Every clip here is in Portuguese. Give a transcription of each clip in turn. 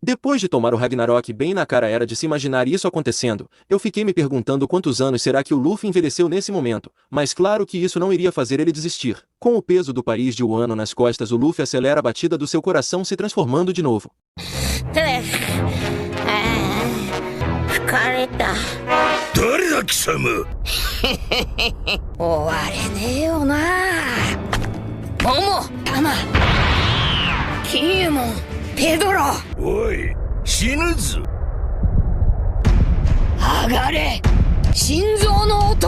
Depois de tomar o Ragnarok bem na cara, era de se imaginar isso acontecendo. Eu fiquei me perguntando quantos anos será que o Luffy envelheceu nesse momento, mas claro que isso não iria fazer ele desistir. Com o peso do Paris de Wano nas costas, o Luffy acelera a batida do seu coração, se transformando de novo. Oi, 死ぬぞ。上がれ、心臓の音。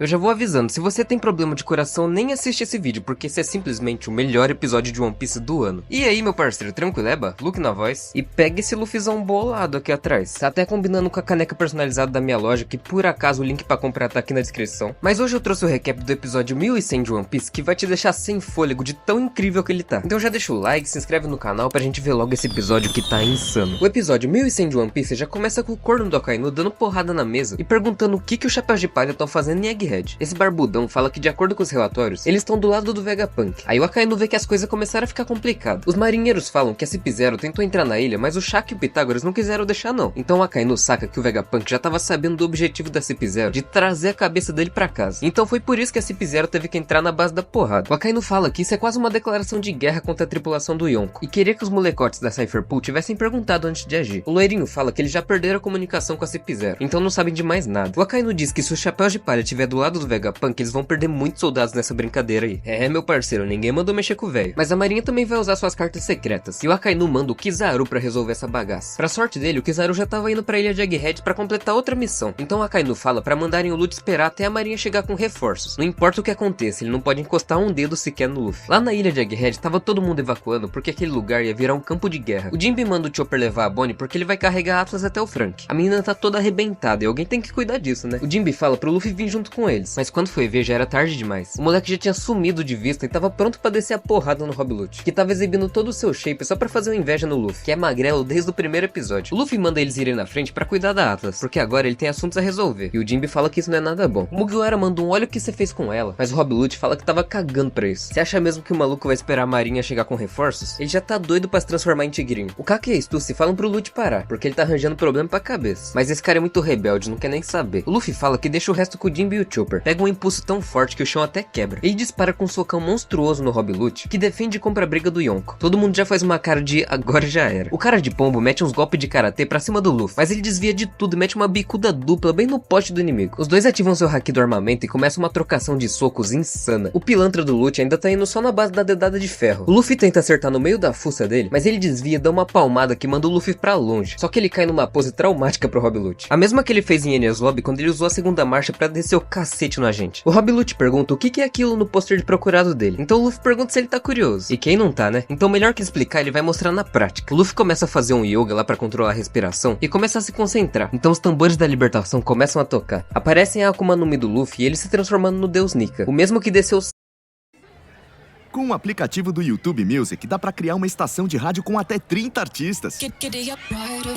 Eu já vou avisando, se você tem problema de coração, nem assiste esse vídeo, porque esse é simplesmente o melhor episódio de One Piece do ano. E aí, meu parceiro, tranquileba? Luke na voz. E pega esse Luffyzão bolado aqui atrás. Tá até combinando com a caneca personalizada da minha loja, que por acaso o link pra comprar tá aqui na descrição. Mas hoje eu trouxe o recap do episódio 1100 de One Piece, que vai te deixar sem fôlego de tão incrível que ele tá. Então já deixa o like, se inscreve no canal pra gente ver logo esse episódio que tá insano. O episódio 1100 de One Piece já começa com o corno do Akainu dando porrada na mesa e perguntando o que os chapéus de palha estão fazendo em Egghead. Esse barbudão fala que, de acordo com os relatórios, eles estão do lado do Vegapunk. Aí o Akainu vê que as coisas começaram a ficar complicadas. Os marinheiros falam que a CP0 tentou entrar na ilha, mas o Shaka e o Pitágoras não quiseram deixar não. Então o Akainu saca que o Vegapunk já tava sabendo do objetivo da CP0, de trazer a cabeça dele pra casa. Então foi por isso que a CP0 teve que entrar na base da porrada. O Akainu fala que isso é quase uma declaração de guerra contra a tripulação do Yonko, e queria que os molecotes da Cypher Pool tivessem perguntado antes de agir. O loirinho fala que eles já perderam a comunicação com a CP0, então não sabem de mais nada. O Akainu diz que se os chapéus de palha estiver do lado do Vegapunk, eles vão perder muitos soldados nessa brincadeira aí. É, meu parceiro, ninguém mandou mexer com o velho. Mas a marinha também vai usar suas cartas secretas, e o Akainu manda o Kizaru pra resolver essa bagaça. Pra sorte dele, o Kizaru já tava indo pra ilha de Egghead pra completar outra missão. Então o Akainu fala pra mandarem o Luffy esperar até a marinha chegar com reforços. Não importa o que aconteça, ele não pode encostar um dedo sequer no Luffy. Lá na ilha de Egghead, tava todo mundo evacuando porque aquele lugar ia virar um campo de guerra. O Jinbe manda o Chopper levar a Bonnie porque ele vai carregar Atlas até o Frank. A menina tá toda arrebentada e alguém tem que cuidar disso, né? O Jinbe fala pro Luffy vir junto com eles, mas quando foi ver já era tarde demais. O moleque já tinha sumido de vista e tava pronto pra descer a porrada no Rob Lute, que tava exibindo todo o seu shape só pra fazer uma inveja no Luffy, que é magrelo desde o primeiro episódio. O Luffy manda eles irem na frente pra cuidar da Atlas, porque agora ele tem assuntos a resolver, e o Jinbe fala que isso não é nada bom. O Mugiwara manda um olha o que você fez com ela, mas o Rob Lute fala que tava cagando pra isso. Você acha mesmo que o maluco vai esperar a marinha chegar com reforços? Ele já tá doido pra se transformar em tigrinho. O Kaki e a Stussy falam pro Lute parar, porque ele tá arranjando problema pra cabeça, mas esse cara é muito rebelde, não quer nem saber. O Luffy fala que deixa o resto com o Jinbe e o Chopper. Pega um impulso tão forte que o chão até quebra. Ele dispara com um socão monstruoso no Rob Lute, que defende e compra a briga do Yonko. Todo mundo já faz uma cara de agora já era. O cara de pombo mete uns golpes de karatê pra cima do Luffy, mas ele desvia de tudo e mete uma bicuda dupla bem no poste do inimigo. Os dois ativam seu haki do armamento e começa uma trocação de socos insana. O pilantra do Lute ainda tá indo só na base da dedada de ferro. O Luffy tenta acertar no meio da fuça dele, mas ele desvia e dá uma palmada que manda o Luffy pra longe. Só que ele cai numa pose traumática pro Rob Lute. A mesma que ele fez em Enies Lobby quando ele usou a segunda marcha pra descer o cacete no agente. O Rob Lute pergunta o que é aquilo no pôster de procurado dele. Então o Luffy pergunta se ele tá curioso. E quem não tá, né? Então melhor que explicar, ele vai mostrar na prática. O Luffy começa a fazer um yoga lá pra controlar a respiração e começa a se concentrar. Então os tambores da libertação começam a tocar. Aparecem a Akuma no Mi do Luffy e ele se transformando no Deus Nika, o mesmo que desceu. Com o aplicativo do YouTube Music, dá pra criar uma estação de rádio com até 30 artistas.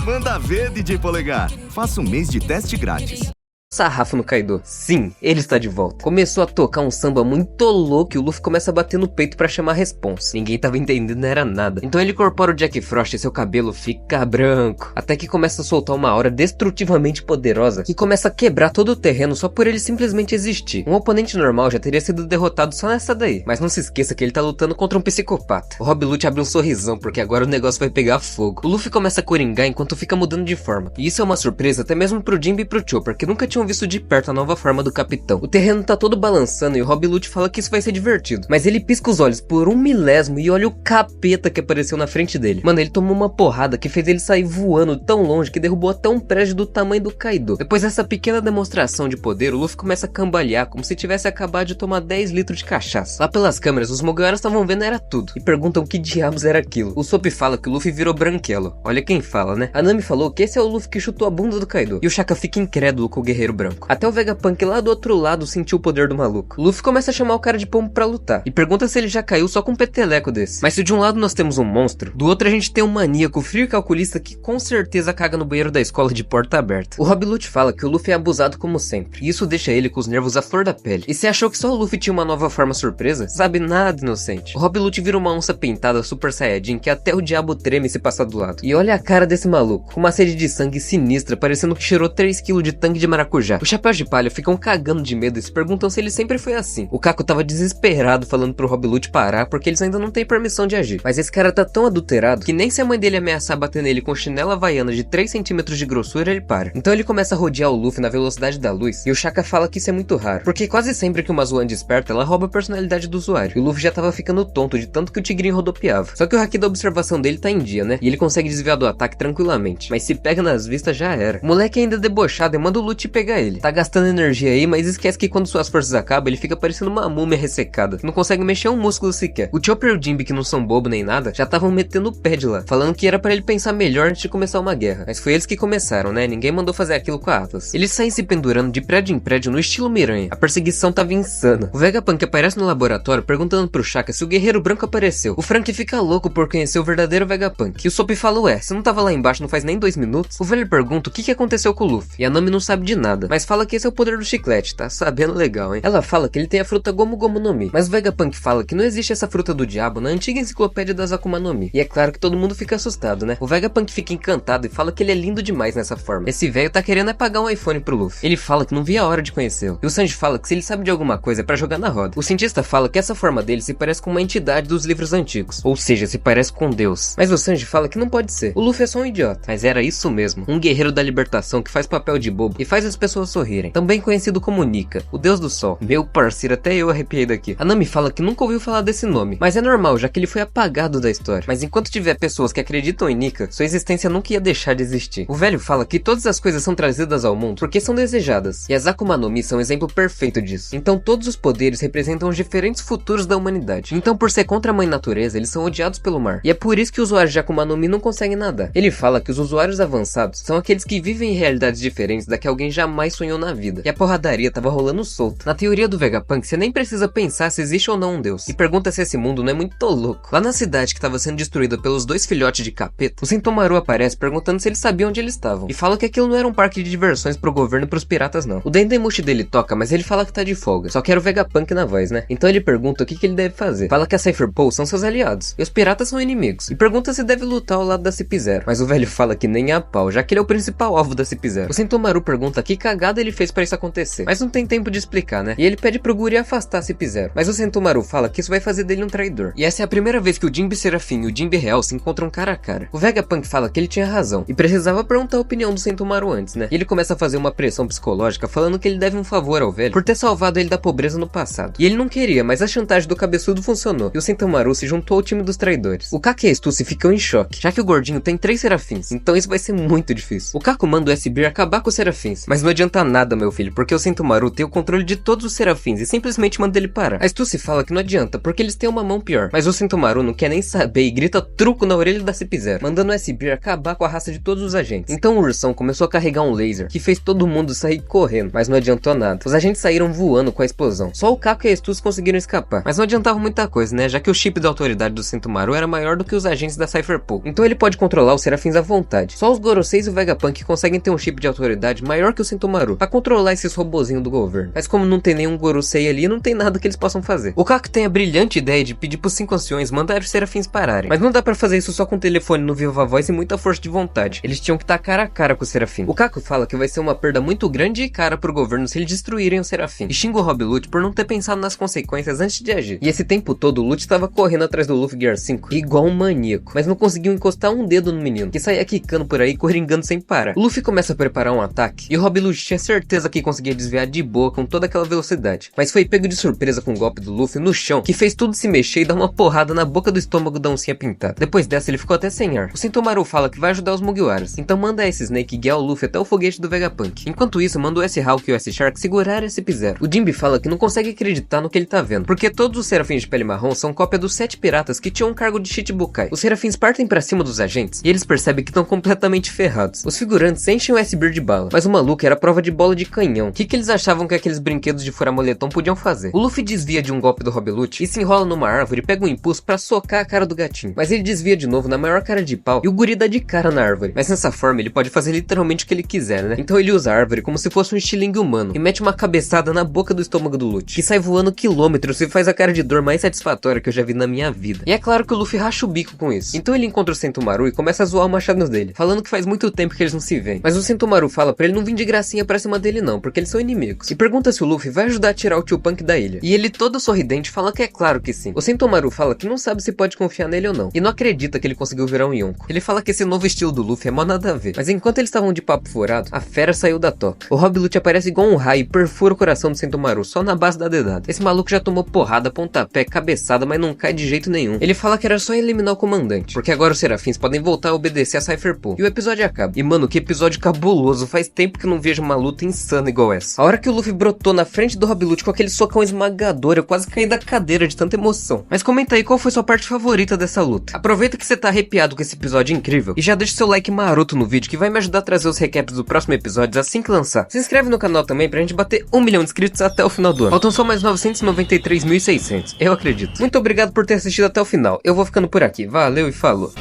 Manda ver, DJ Polegar. Faça um mês de teste grátis. Sarrafo no Kaido. Sim, ele está de volta. Começou a tocar um samba muito louco e o Luffy começa a bater no peito pra chamar a responsa. Ninguém tava entendendo, não era nada. Então ele incorpora o Jack Frost e seu cabelo fica branco. Até que começa a soltar uma aura destrutivamente poderosa que começa a quebrar todo o terreno só por ele simplesmente existir. Um oponente normal já teria sido derrotado só nessa daí. Mas não se esqueça que ele tá lutando contra um psicopata. O Rob Lute abre um sorrisão porque agora o negócio vai pegar fogo. O Luffy começa a coringar enquanto fica mudando de forma. E isso é uma surpresa até mesmo pro Jinbe e pro Chopper, que nunca tinham visto de perto a nova forma do capitão. O terreno tá todo balançando e o Rob Lute fala que isso vai ser divertido. Mas ele pisca os olhos por um milésimo e olha o capeta que apareceu na frente dele. Mano, ele tomou uma porrada que fez ele sair voando tão longe que derrubou até um prédio do tamanho do Kaido. Depois dessa pequena demonstração de poder, o Luffy começa a cambalear como se tivesse acabado de tomar 10 litros de cachaça. Lá pelas câmeras, os Mugiwaras estavam vendo era tudo e perguntam o que diabos era aquilo. O Sop fala que o Luffy virou branquelo. Olha quem fala, né? A Nami falou que esse é o Luffy que chutou a bunda do Kaido. E o Shaka fica incrédulo com o guerreiro branco. Até o Vegapunk lá do outro lado sentiu o poder do maluco. Luffy começa a chamar o cara de pombo pra lutar e pergunta se ele já caiu só com um peteleco desse. Mas se de um lado nós temos um monstro, do outro a gente tem um maníaco frio e calculista que com certeza caga no banheiro da escola de porta aberta. O Rob Lute fala que o Luffy é abusado como sempre, e isso deixa ele com os nervos à flor da pele. E se achou que só o Luffy tinha uma nova forma surpresa? Sabe nada, inocente. O Rob Lute vira uma onça pintada Super Saiyajin que até o diabo treme se passar do lado. E olha a cara desse maluco, com uma sede de sangue sinistra, parecendo que cheirou 3 kg de tangue de maracujá. Os chapéus de palha ficam cagando de medo e se perguntam se ele sempre foi assim. O Kako tava desesperado falando pro Rob Lute parar porque eles ainda não têm permissão de agir. Mas esse cara tá tão adulterado que nem se a mãe dele ameaçar bater nele com chinela havaiana de 3 centímetros de grossura ele para. Então ele começa a rodear o Luffy na velocidade da luz e o Shaka fala que isso é muito raro, porque quase sempre que uma Zoan desperta ela rouba a personalidade do usuário. E o Luffy já tava ficando tonto de tanto que o tigrinho rodopiava. Só que o haki da observação dele tá em dia, né? E ele consegue desviar do ataque tranquilamente. Mas se pega nas vistas já era. O moleque ainda é debochado e manda o Lute pegar ele. Tá gastando energia aí, mas esquece que quando suas forças acabam ele fica parecendo uma múmia ressecada. Não consegue mexer um músculo sequer. O Chopper e o Jinbe, que não são bobo nem nada, já estavam metendo o pé de lá, falando que era pra ele pensar melhor antes de começar uma guerra. Mas foi eles que começaram, né? Ninguém mandou fazer aquilo com a Atlas. Eles saem se pendurando de prédio em prédio no estilo Miranha. A perseguição tava insana. O Vegapunk aparece no laboratório perguntando pro Shaka se o Guerreiro Branco apareceu. O Frank fica louco por conhecer o verdadeiro Vegapunk. E o Soap fala, ué, você não tava lá embaixo não faz nem 2 minutos? O velho pergunta o que aconteceu com o Luffy. E a Nami não sabe de nada, mas fala que esse é o poder do chiclete, tá sabendo legal, hein? Ela fala que ele tem a fruta Gomu Gomu no Mi, mas o Vegapunk fala que não existe essa fruta do diabo na antiga enciclopédia das Akuma no Mi. E é claro que todo mundo fica assustado, né? O Vegapunk fica encantado e fala que ele é lindo demais nessa forma. Esse velho tá querendo é pagar um iPhone pro Luffy. Ele fala que não via a hora de conhecê-lo. E o Sanji fala que se ele sabe de alguma coisa é pra jogar na roda. O cientista fala que essa forma dele se parece com uma entidade dos livros antigos, ou seja, se parece com Deus. Mas o Sanji fala que não pode ser. O Luffy é só um idiota. Mas era isso mesmo, um guerreiro da libertação que faz papel de bobo e faz as pessoas sorrirem. Também conhecido como Nika, o deus do sol. Meu parceiro, até eu arrepiei daqui. A Nami fala que nunca ouviu falar desse nome, mas é normal, já que ele foi apagado da história. Mas enquanto tiver pessoas que acreditam em Nika, sua existência nunca ia deixar de existir. O velho fala que todas as coisas são trazidas ao mundo porque são desejadas, e as Akuma no Mi são um exemplo perfeito disso. Então todos os poderes representam os diferentes futuros da humanidade. Então por ser contra a mãe natureza, eles são odiados pelo mar. E é por isso que os usuários de Akuma no Mi não conseguem nadar. Ele fala que os usuários avançados são aqueles que vivem em realidades diferentes da que alguém jamais sonhou na vida. E a porradaria tava rolando solta. Na teoria do Vegapunk, você nem precisa pensar se existe ou não um deus. E pergunta se esse mundo não é muito louco. Lá na cidade que tava sendo destruída pelos 2 filhotes de capeta, o Sentomaru aparece perguntando se eles sabiam onde eles estavam. E fala que aquilo não era um parque de diversões pro governo e pros piratas não. O Dendemushi dele toca, mas ele fala que tá de folga. Só que era o Vegapunk na voz, né? Então ele pergunta o que ele deve fazer. Fala que a Cypher Pole são seus aliados e os piratas são inimigos. E pergunta se deve lutar ao lado da CP0. Mas o velho fala que nem a pau, já que ele é o principal alvo da CP0. O Sentomaru pergunta que cagada ele fez pra isso acontecer. Mas não tem tempo de explicar, né? E ele pede pro Guri afastar a CP0. Mas o Sentomaru fala que isso vai fazer dele um traidor. E essa é a primeira vez que o Jinbe Serafim e o Jinbe Real se encontram cara a cara. O Vegapunk fala que ele tinha razão e precisava perguntar a opinião do Sentomaru antes, né? E ele começa a fazer uma pressão psicológica falando que ele deve um favor ao velho por ter salvado ele da pobreza no passado. E ele não queria, mas a chantagem do cabeçudo funcionou. E o Sentomaru se juntou ao time dos traidores. O Kaka e a Stussy ficam em choque, já que o gordinho tem 3 serafins. Então isso vai ser muito difícil. O Kako manda o S-Beer acabar com os serafins. Mas não adianta nada, meu filho, porque o Sentomaru tem o controle de todos os serafins e simplesmente manda ele parar. A Stussy fala que não adianta, porque eles têm uma mão pior. Mas o Sentomaru não quer nem saber e grita truco na orelha da CP0, mandando o S-Beer acabar com a raça de todos os agentes. Então o ursão começou a carregar um laser, que fez todo mundo sair correndo, mas não adiantou nada. Os agentes saíram voando com a explosão. Só o Kako e a Stussy conseguiram escapar. Mas não adiantava muita coisa, né? Já que o chip da autoridade do Sentomaru era maior do que os agentes da Cypher Pole. Então ele pode controlar os serafins à vontade. Só os Goroseis e o Vegapunk conseguem ter um chip de autoridade maior que o Sentomaru pra controlar esses robozinhos do governo. Mas como não tem nenhum Gorosei ali, não tem nada que eles possam fazer. O Kako tem a brilhante ideia de pedir pros 5 anciões mandar os serafins pararem. Mas não dá pra fazer isso só com o telefone no Viva Voz e muita força de vontade. Eles tinham que estar cara a cara com o serafim. O Kako fala que vai ser uma perda muito grande e cara pro governo se eles destruírem o serafim. E xinga o Rob Lute por não ter pensado nas consequências antes de agir. E esse tempo todo o Lute tava correndo atrás do Luffy Gear 5 igual um maníaco. Mas não conseguiu encostar um dedo no menino, que saía quicando por aí, coringando sem parar. O Luffy começa a preparar um ataque e o Rob Lute tinha certeza que conseguia desviar de boa com toda aquela velocidade. Mas foi pego de surpresa com o golpe do Luffy no chão, que fez tudo se mexer e dar uma porrada na boca do estômago da oncinha pintada. Depois dessa ele ficou até sem ar. O Sentomaru fala que vai ajudar os Mugiwaras, então manda esse Snake guiar o Luffy até o foguete do Vegapunk. Enquanto isso, manda o S-Hawk e o S-Shark segurar esse P0. O Jinbe fala que não consegue acreditar no que ele tá vendo, porque todos os serafins de pele marrom são cópia dos 7 piratas que tinham um cargo de Shichibukai. Os serafins partem pra cima dos agentes e eles percebem que estão completamente ferrados. Os figurantes enchem o S-Beer de bala, mas o maluco era prova de bola de canhão. O que eles achavam que aqueles brinquedos de furar moletom podiam fazer? O Luffy desvia de um golpe do Rob Lute e se enrola numa árvore e pega um impulso pra socar a cara do gatinho. Mas ele desvia de novo na maior cara de pau e o guri dá de cara na árvore. Mas nessa forma ele pode fazer literalmente o que ele quiser, né? Então ele usa a árvore como se fosse um estilingue humano e mete uma cabeçada na boca do estômago do Lute, que sai voando quilômetros e faz a cara de dor mais satisfatória que eu já vi na minha vida. E é claro que o Luffy racha o bico com isso. Então ele encontra o Sentomaru e começa a zoar o machado dele, falando que faz muito tempo que eles não se veem. Mas o Sentomaru fala pra ele não vir de gracinha pra cima dele não, porque eles são inimigos. E pergunta se o Luffy vai ajudar a tirar o tio Punk da ilha. E ele todo sorridente fala que é claro que sim. O Sentomaru fala que não sabe se pode confiar nele ou não. E não acredita que ele conseguiu virar um Yonko. Ele fala que esse novo estilo do Luffy é mó nada a ver. Mas enquanto eles estavam de papo furado, a fera saiu da toca. O Rob Lute aparece igual um raio e perfura o coração do Sentomaru só na base da dedada. Esse maluco já tomou porrada, pontapé, cabeçada, mas não cai de jeito nenhum. Ele fala que era só eliminar o comandante, porque agora os Serafins podem voltar a obedecer a Cypher Pool. E o episódio acaba. E mano, que episódio cabuloso. Faz tempo que eu não vejo uma luta insana igual essa. A hora que o Luffy brotou na frente do Rob Lute com aquele socão esmagador, eu quase caí da cadeira de tanta emoção. Mas comenta aí qual foi sua parte favorita dessa luta. Aproveita que você tá arrepiado com esse episódio incrível e já deixa seu like maroto no vídeo que vai me ajudar a trazer os recaps do próximo episódio assim que lançar. Se inscreve no canal também pra gente bater 1 milhão de inscritos até o final do ano. Faltam só mais 993.600, eu acredito. Muito obrigado por ter assistido até o final. Eu vou ficando por aqui. Valeu e falou.